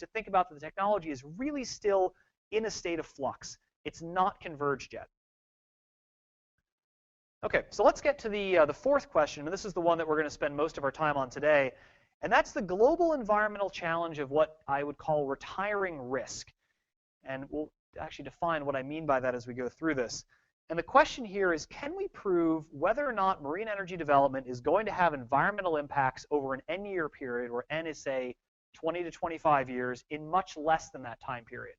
to think about that the technology is really still in a state of flux. It's not converged yet. Okay, so let's get to the fourth question, and this is the one that we're going to spend most of our time on today, and that's the global environmental challenge of what I would call retiring risk. And we'll actually define what I mean by that as we go through this. And the question here is, can we prove whether or not marine energy development is going to have environmental impacts over an N-year period, where N is, say, 20 to 25 years, in much less than that time period,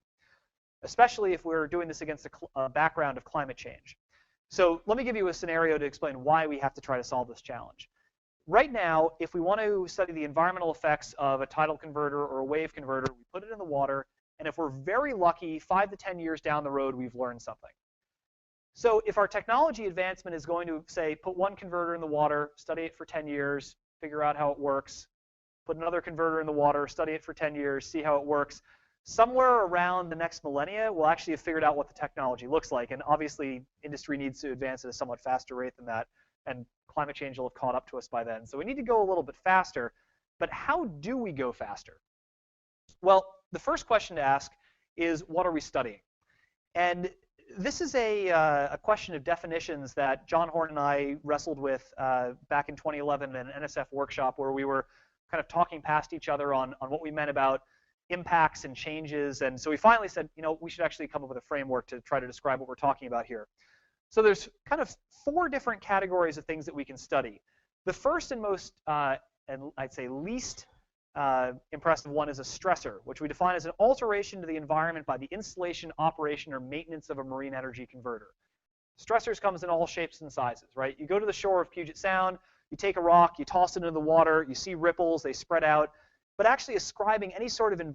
especially if we're doing this against a background of climate change. So let me give you a scenario to explain why we have to try to solve this challenge. Right now, if we want to study the environmental effects of a tidal converter or a wave converter, we put it in the water, and if we're very lucky, 5 to 10 years down the road, we've learned something. So if our technology advancement is going to, say, put one converter in the water, study it for 10 years, figure out how it works, put another converter in the water, study it for 10 years, see how it works, somewhere around the next millennia, we'll actually have figured out what the technology looks like. And obviously, industry needs to advance at a somewhat faster rate than that, and climate change will have caught up to us by then. So we need to go a little bit faster. But how do we go faster? Well, the first question to ask is, what are we studying? And this is a question of definitions that John Horn and I wrestled with back in 2011 in an NSF workshop, where we were kind of talking past each other on what we meant about impacts and changes. And so we finally said, we should actually come up with a framework to try to describe what we're talking about here. So there's kind of 4 different categories of things that we can study. The first and most, and I'd say least impressive one, is a stressor, which we define as an alteration to the environment by the installation, operation, or maintenance of a marine energy converter. Stressors comes in all shapes and sizes, right? You go to the shore of Puget Sound, you take a rock, you toss it into the water, you see ripples, they spread out. But actually ascribing any sort of environment